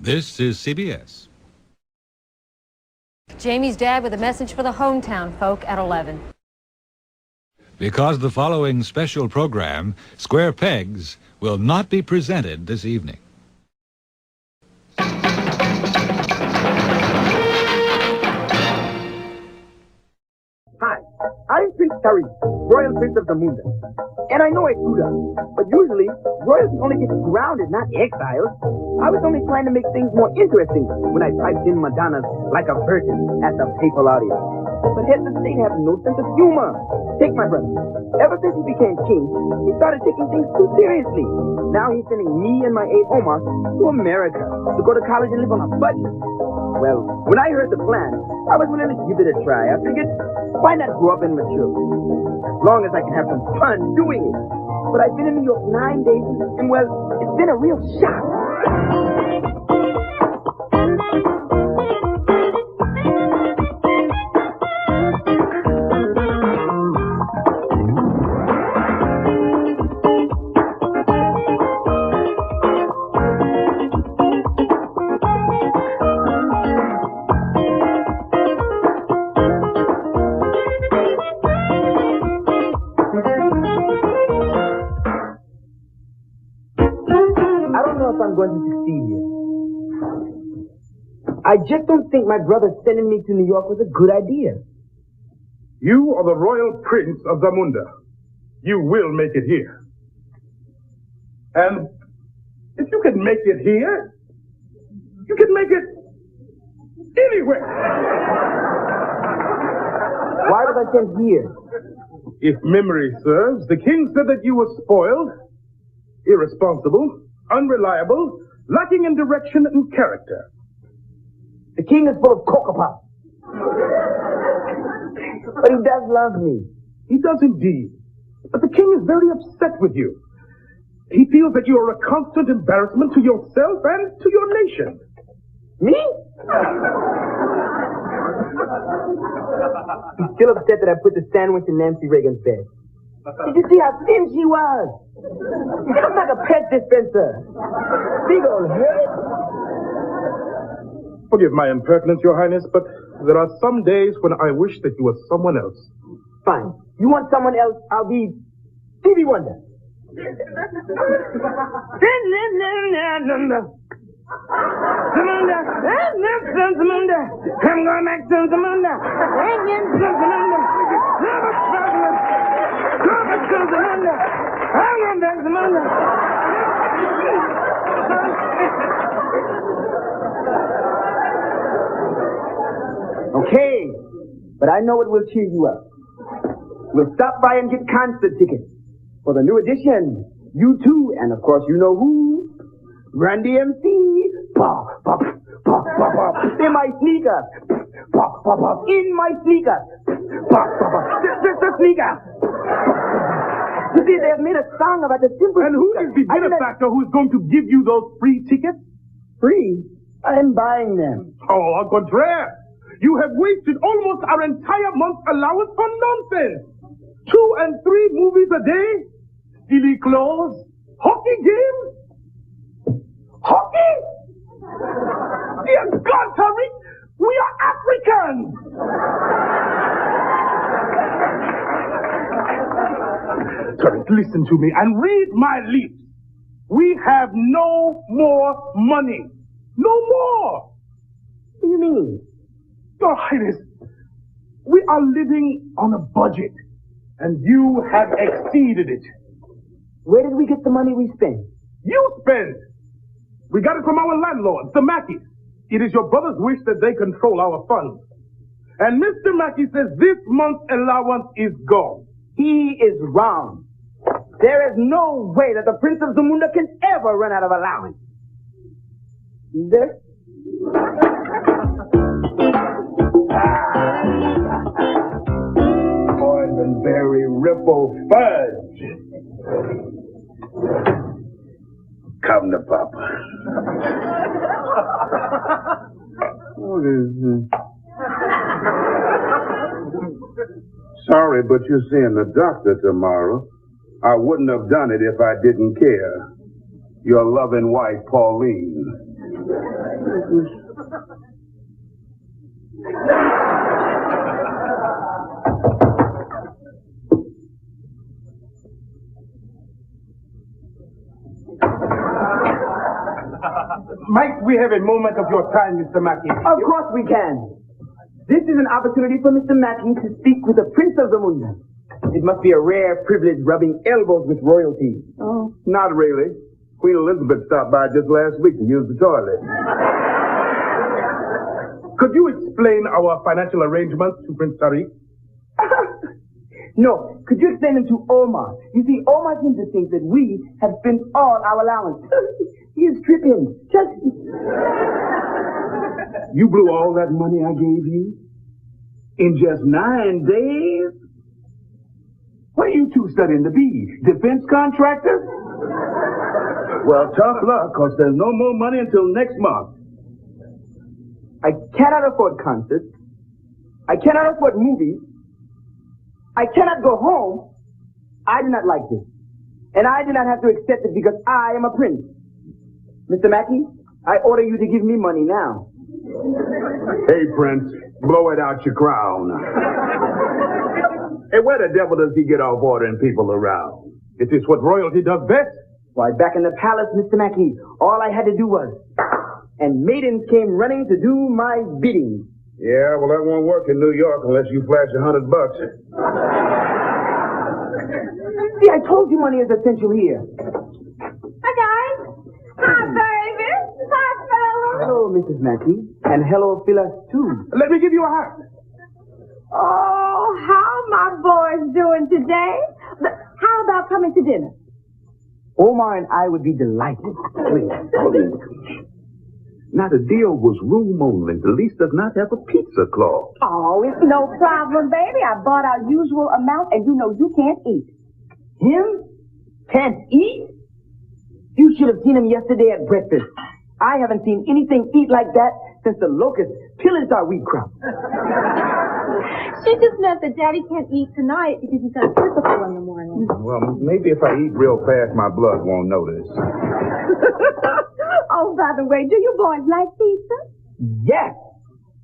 This is CBS. Jamie's dad with a message for the hometown folk at 11. Because the following special program, Square Pegs, will not be presented this evening. Hi, I'm Prince Harry, Royal Prince of the Mondo. And I know I screwed up, but usually, royalty only gets grounded, not exiled. I was only trying to make things more interesting when I typed in Madonna's Like a Virgin at the papal audience. But heads of state have no sense of humor. Take my brother. Ever since he became king, he started taking things too seriously. Now he's sending me and my aide Omar to America to go to college and live on a budget. Well, when I heard the plan, I was willing to give it a try. I figured, why not grow up and mature? As long as I can have some fun doing it. But I've been in New York 9 days, and well, it's been a real shock. I'm going to succeed here. I just don't think my brother sending me to New York was a good idea. You are the royal prince of Zamunda. You will make it here. And if you can make it here, you can make it anywhere. Why was I sent here? If memory serves, the king said that you were spoiled, irresponsible, unreliable, lacking in direction and character. The king is full of cocoa pop. But he does love me. He does indeed. But the king is very upset with you. He feels that you are a constant embarrassment to yourself and to your nation. Me? He's still upset that I put the sandwich in Nancy Reagan's bed. Did you see how thin she was? She looks like a pet dispenser. Big old head. Forgive my impertinence, Your Highness, but there are some days when I wish that you were someone else. Fine. You want someone else? I'll be Stevie Wonder. I'm going back to Zamunda. Okay, but I know what will cheer you up. We'll stop by and get concert tickets for the new edition. U2, and of course you know who? Grande MC. Pop, pop, pop, pop, pop. In my sneakers. Pop, pop, pop. In my sneakers. Pop, pop, pop. The sneakers. You see, they have made a song about the simple. And who is the benefactor who's going to give you those free tickets? Free? I'm buying them. Oh, au contraire. You have wasted almost our entire month's allowance for nonsense. 2 and 3 movies a day? Silly clothes? Hockey games? Hockey? Dear God, Tariq, we are Africans! Tariq, listen to me and read my lips. We have no more money. No more! What do you mean? Your Highness, we are living on a budget, and you have exceeded it. Where did we get the money we spent? You spent! We got it from our landlords, the Mackeys. It is your brother's wish that they control our funds. And Mr. Mackey says this month's allowance is gone. He is wrong. There is no way that the Prince of Zamunda can ever run out of allowance. Is there? Boysenberry Ripple Fudge. Come to Papa. What is this? Sorry, but you're seeing the doctor tomorrow. I wouldn't have done it if I didn't care. Your loving wife, Pauline. Might we have a moment of your time, Mr. Mackey? Of course we can. This is an opportunity for Mr. Mackey to speak with the Prince of the Moon. It must be a rare privilege rubbing elbows with royalty. Oh, not really. Queen Elizabeth stopped by just last week to use the toilet. Could you explain our financial arrangements to Prince Tariq? No, could you explain them to Omar? You see, Omar seems to think that we have spent all our allowance. He is tripping. Just... You blew all that money I gave you? In just 9 days? What are you two studying to be? Defense contractors? Well, tough luck, because there's no more money until next month. I cannot afford concerts. I cannot afford movies. I cannot go home. I do not like this. And I do not have to accept it because I am a prince. Mr. Mackey, I order you to give me money now. Hey, Prince, blow it out your crown. Hey, where the devil does he get off ordering people around? It is what royalty does best. Why, back in the palace, Mr. Mackey, all I had to do was... And maidens came running to do my bidding. Yeah, well, that won't work in New York unless you flash $100. See, I told you money is essential here. Hi, guys. Hi, baby. Hi, fellas. Hello, Mrs. Mackey. And hello, Phyllis, too. Let me give you a hand. Oh, how my boys doing today? How about coming to dinner? Omar and I would be delighted. Please. Now, the deal was room only. The lease does not have a pizza clause. Oh, it's no problem, baby. I bought our usual amount, and you know you can't eat. Him? Can't eat? You should have seen him yesterday at breakfast. I haven't seen anything eat like that since the locusts pillaged our wheat crop. She just meant that Daddy can't eat tonight because he's got physical in the morning. Well, maybe if I eat real fast, my blood won't notice. Oh, by the way, do you boys like pizza? Yes.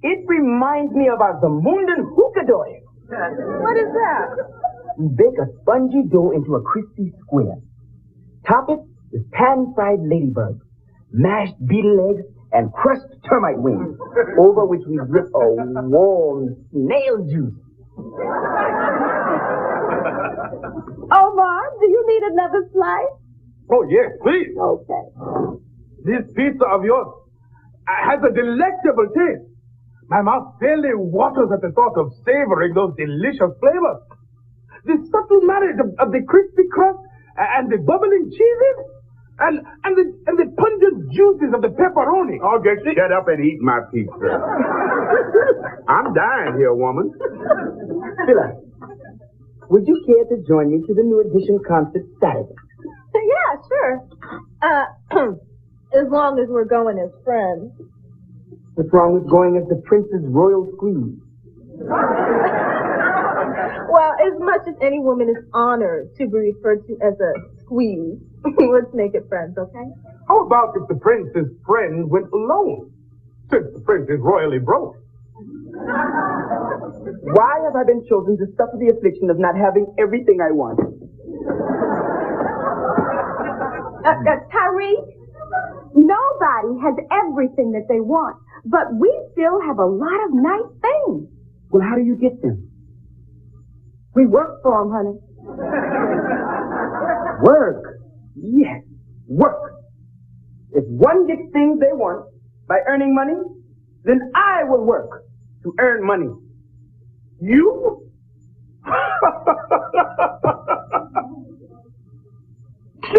It reminds me of our Zamundan hookah. What is that? You bake a spongy dough into a crispy square. Top it with pan-fried ladybugs, mashed beetle eggs, and crushed termite wings, over which we drip a warm snail juice. Omar, do you need another slice? Oh, yes, please. Okay. This pizza of yours has a delectable taste. My mouth fairly waters at the thought of savoring those delicious flavors. The subtle marriage of the crispy crust and the bubbling cheeses and the pungent juices of the pepperoni. Okay, shut up and eat my pizza. I'm dying here, woman. Phyllis, would you care to join me to the new edition concert Saturday? Yeah, sure. As long as we're going as friends. What's wrong with going as the prince's royal squeeze? Well, as much as any woman is honored to be referred to as a squeeze, let's make it friends, okay? How about if the prince's friend went alone? Since the prince is royally broke. Why have I been chosen to suffer the affliction of not having everything I want? Tariq, nobody has everything that they want, but we still have a lot of nice things. Well, how do you get them? We work for them, honey. Work. Yes, work. If one gets things they want by earning money, then I will work to earn money. You? Hey,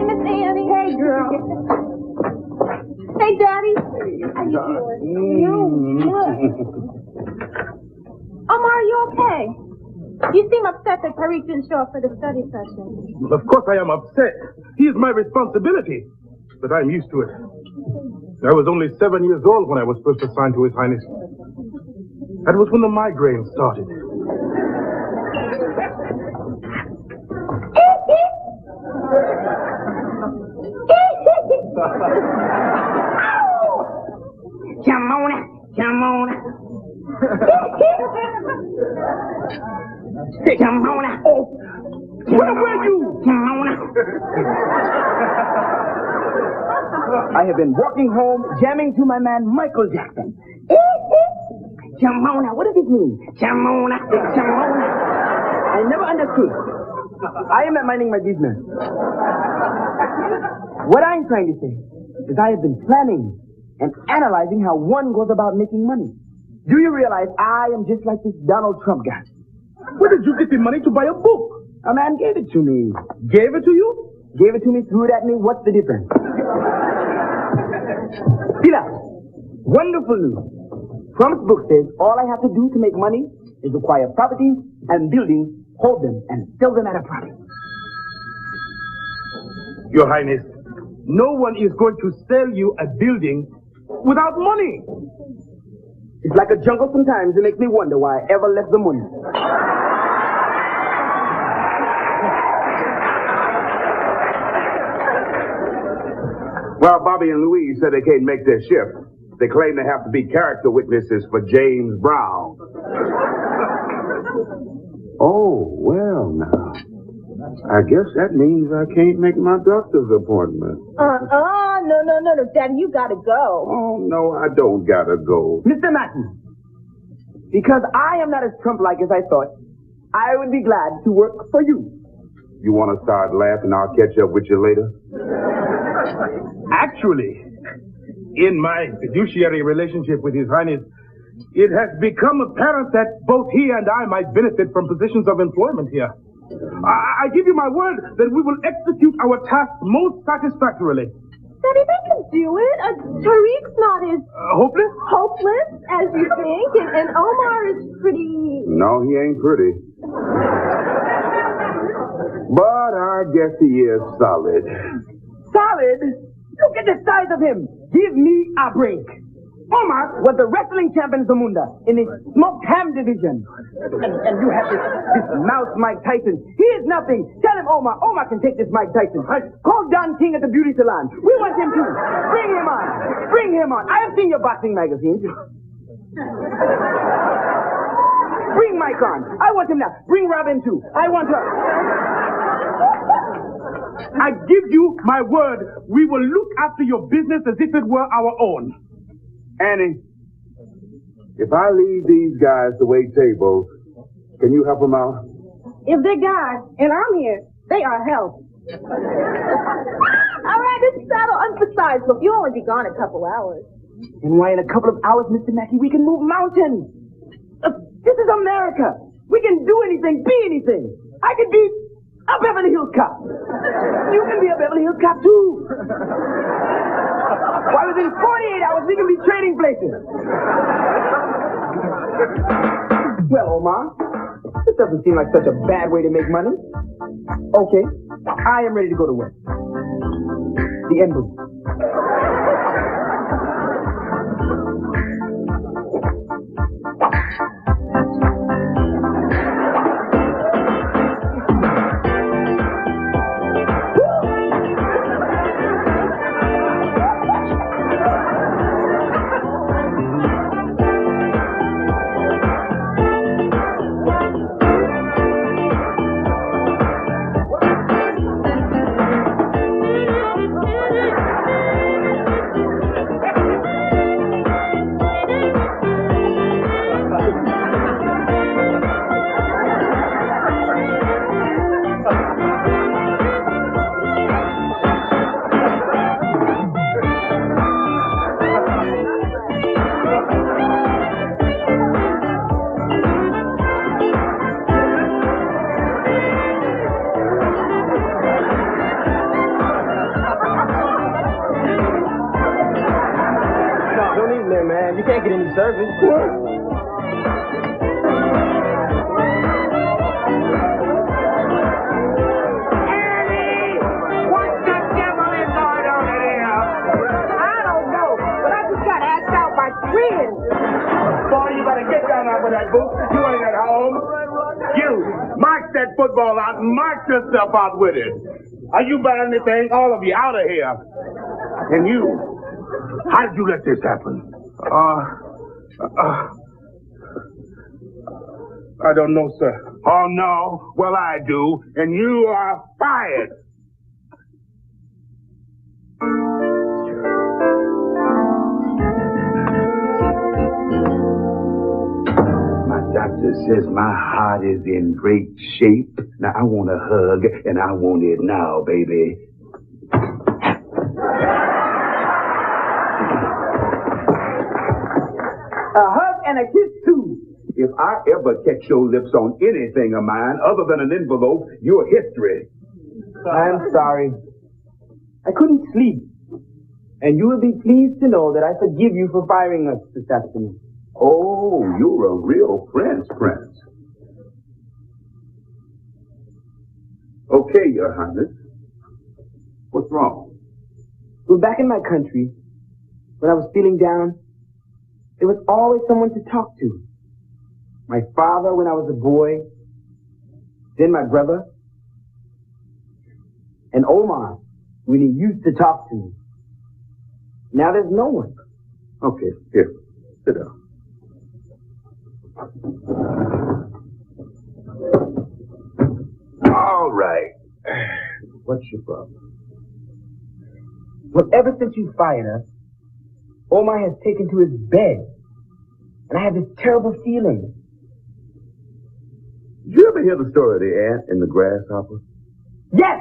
Miss Annie. Hey, girl. Hey, Daddy. How you doing? Omar, are you okay? You seem upset that Tariq didn't show up for the study session. Well, of course I am upset. He is my responsibility. But I'm used to it. I was only 7 years old when I was first assigned to His Highness. That was when the migraine started. Jamona, Jamona. Jamona. Oh, Where were you? Jamona. I have been walking home, jamming to my man Michael Jackson. Jamona, what does it mean? Jamona, Jamona. I never understood. I am not minding my business. What I'm trying to say is I have been planning and analyzing how one goes about making money. Do you realize I am just like this Donald Trump guy? Where did you get the money to buy a book? A man gave it to me. Gave it to you? Gave it to me, threw it at me. What's the difference? Pila, wonderful news. Trump's book says all I have to do to make money is acquire properties and buildings, hold them, and sell them at a profit. Your Highness, no one is going to sell you a building without money. It's like a jungle sometimes. It makes me wonder why I ever left the money. Well, Bobby and Louise said they can't make their shift. They claim they have to be character witnesses for James Brown. Oh, well, now. I guess that means I can't make my doctor's appointment. No, Daddy, you gotta go. Oh, no, I don't gotta go. Mr. Mackey, because I am not as Trump-like as I thought, I would be glad to work for you. You want to start laughing? I'll catch up with you later. Actually, in my fiduciary relationship with His Highness, it has become apparent that both he and I might benefit from positions of employment here. I give you my word that we will execute our task most satisfactorily. Daddy, they can do it. Tariq's not as Hopeless? hopeless as you think, and Omar is pretty... No, he ain't pretty. But I guess he is solid. Solid? Look at the size of him. Give me a break. Omar was the wrestling champion of the Mundo in the smoked ham division. And you have this mouse Mike Tyson. He is nothing. Tell him, Omar can take this Mike Tyson. Call Don King at the beauty salon. We want him too. Bring him on. Bring him on. I have seen your boxing magazines. Bring Mike on. I want him now. Bring Robin too. I want her. I give you my word, we will look after your business as if it were our own. Annie, if I leave these guys to wait tables, can you help them out? If they're guys, and I'm here, they are help. All right, it's saddle. And besides, look, you'll only be gone a couple hours. And why, in a couple of hours, Mr. Mackey, we can move mountains. This is America. We can do anything, be anything. I could be a Beverly Hills cop. You can be a Beverly Hills cop, too. Why, within 48 hours, we can be trading places. Well, Omar, this doesn't seem like such a bad way to make money. Okay, I am ready to go to work. The end booth. You can't get any service. home. You, march that football out and march yourself out with it. Are you buying anything? All of you, out of here. And you, how did you let this happen? I don't know, sir. Oh, no? Well, I do. And you are fired. My doctor says my heart is in great shape. Now, I want a hug, and I want it now, baby. A hug and a kiss, too. If I ever catch your lips on anything of mine other than an envelope, you're history. I'm sorry. I couldn't sleep. And you will be pleased to know that I forgive you for firing us this afternoon. Oh, you're a real Prince. Okay, Your Highness. What's wrong? Well, back in my country, when I was feeling down, there was always someone to talk to. My father when I was a boy, then my brother, and Omar when he used to talk to me. Now there's no one. Okay, here, sit down. All right. What's your problem? Well, ever since you fired us, Omar has taken to his bed, and I have this terrible feeling. Did you ever hear the story of the ant and the grasshopper? Yes!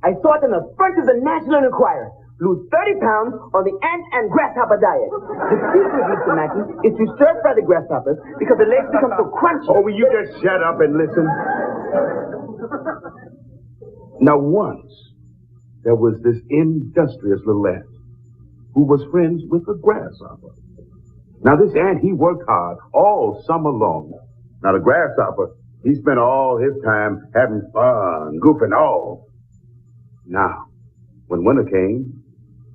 I saw it in the front of the National Enquirer. Lose 30 pounds on the ant and grasshopper diet. The secret, Mr. Mackey, is to stir-fry the grasshoppers because the legs become so crunchy. Oh, will you just shut up and listen? Now, once, there was this industrious little ant who was friends with a grasshopper. Now, this ant, he worked hard all summer long. Now, the grasshopper, he spent all his time having fun, goofing off. Now, when winter came,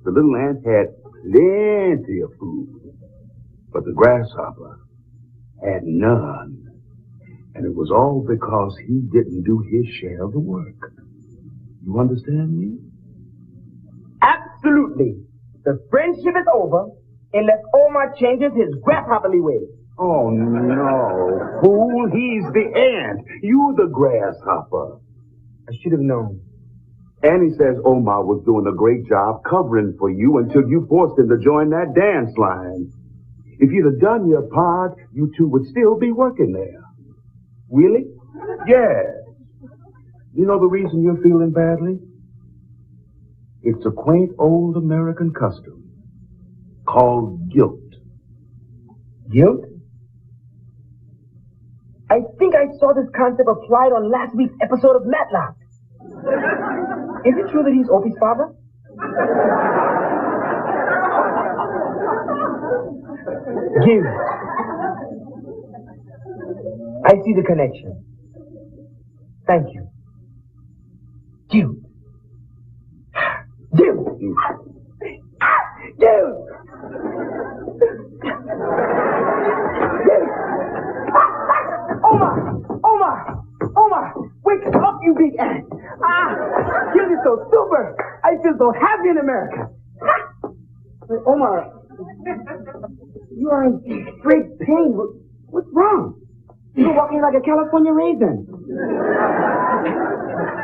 the little ant had plenty of food, but the grasshopper had none. And it was all because he didn't do his share of the work. You understand me? Absolutely. The friendship is over unless Omar changes his grasshopperly ways. Oh, no, fool, he's the ant. You the grasshopper. I should have known. And he says Omar was doing a great job covering for you until you forced him to join that dance line. If you'd have done your part, you two would still be working there. Really? Yes. You know the reason you're feeling badly? It's a quaint old American custom called guilt. Guilt? I think I saw this concept applied on last week's episode of Matlock. Is it true that he's Opie's father? Guilt. I see the connection. Thank you. Guilt. Guilt. Guilt. Omar, wake up, you big ant. Guilt is so super. I feel so happy in America. Wait, Omar, you are in great pain. What's wrong? You're walking like a California raisin.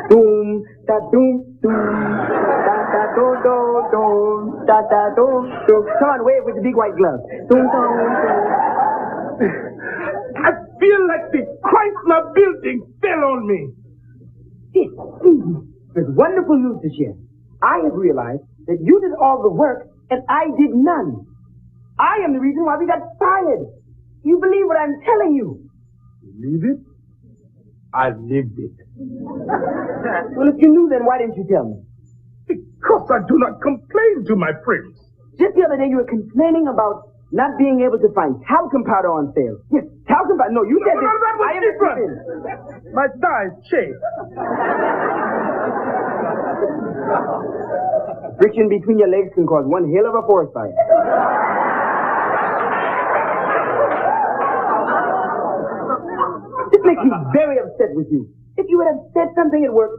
Doom, da doom, doom, da da do do do, da da do do. Come on, wave with the big white glove. Doom, doom, doom. I feel like the Chrysler building fell on me. There's wonderful news to share. I have realized that you did all the work and I did none. I am the reason why we got fired. You believe what I'm telling you? Believe it? I lived it. Well, if you knew, then why didn't you tell me? Because I do not complain to my friends. Just the other day, you were complaining about not being able to find talcum powder on sale. Yes, talcum powder. No, you said this. that was I am different. My thighs chafed. Friction between your legs can cause one hell of a forest fire. This makes me very upset with you. If you would have said something at work,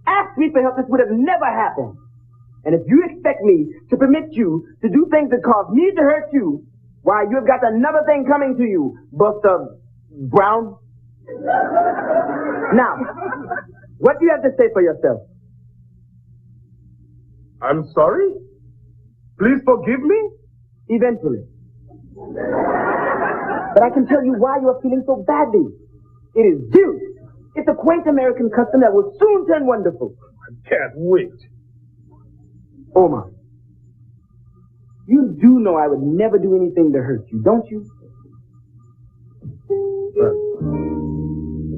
asked me for help, this would have never happened. And if you expect me to permit you to do things that cause me to hurt you, why, you have got another thing coming to you, Buster Brown. Now, what do you have to say for yourself? I'm sorry? Please forgive me? Eventually. But I can tell you why you are feeling so badly. It is due. It's a quaint American custom that will soon turn wonderful. I can't wait. Omar, you do know I would never do anything to hurt you, don't you?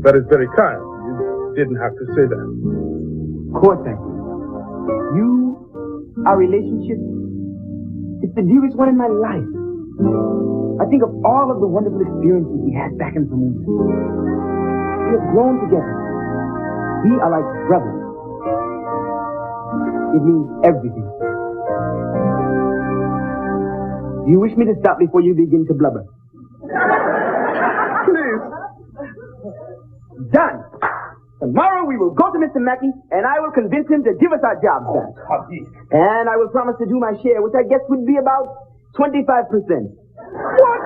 That is very kind. You didn't have to say that. Of course I do. You, our relationship, it's the dearest one in my life. I think of all of the wonderful experiences we had back in Bermuda. We have grown together. We are like brothers. It means everything. Do you wish me to stop before you begin to blubber? Please. Done. Tomorrow we will go to Mr. Mackey, and I will convince him to give us our jobs back. And I will promise to do my share, which I guess would be about 25%. What?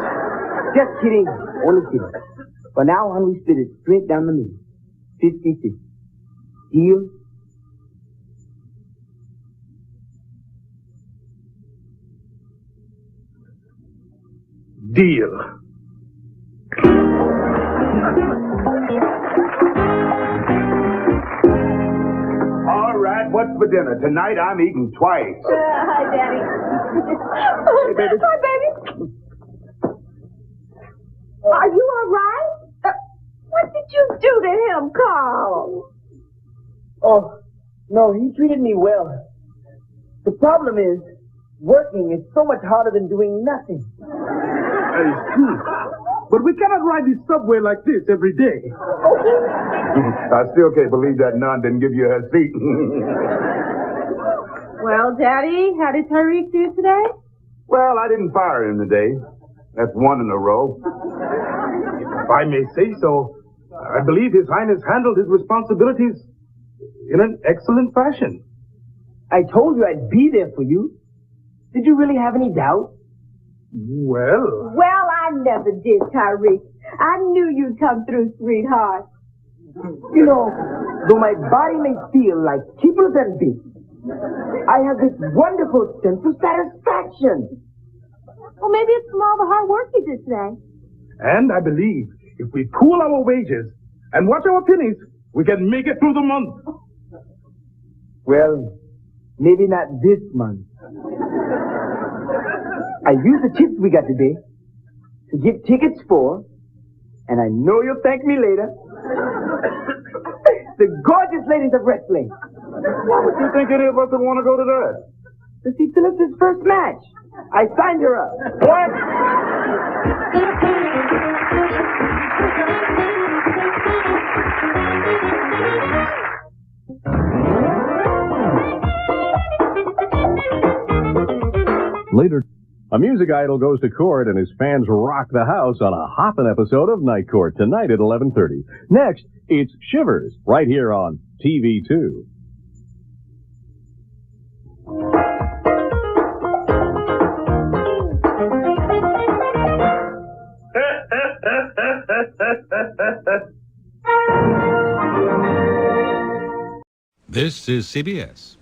Just kidding. Only kidding. For now on, we split it straight down the middle. 50-50. Deal? Deal. All right, what's for dinner? Tonight I'm eating twice. Hi, Daddy. Hey, baby. Hi, baby. Are you all right? What did you do to him, Carl? Oh, no, he treated me well. The problem is, working is so much harder than doing nothing. That is true. But we cannot ride the subway like this every day. I still can't believe that nun didn't give you her seat. Well, Daddy, how did Tariq do today? Well, I didn't fire him today. That's one in a row. If I may say so, I believe His Highness handled his responsibilities in an excellent fashion. I told you I'd be there for you. Did you really have any doubt? Well, Well, I never did, Tariq. I knew you'd come through, sweetheart. You know, though my body may feel like kibbles and bits, I have this wonderful sense of satisfaction. Well, maybe it's from all the hard work you did today. and I believe if we pool our wages and watch our pennies, we can make it through the month. Well, maybe not this month. I used the chips we got today to get tickets for, and I know you'll thank me later, the gorgeous ladies of wrestling. Why would you think any of us would want to go to that? To see Phyllis's first match. I signed her up. What? Later, a music idol goes to court and his fans rock the house on a hoppin' episode of Night Court tonight at 11:30. Next, it's Shivers right here on TV2. This is CBS.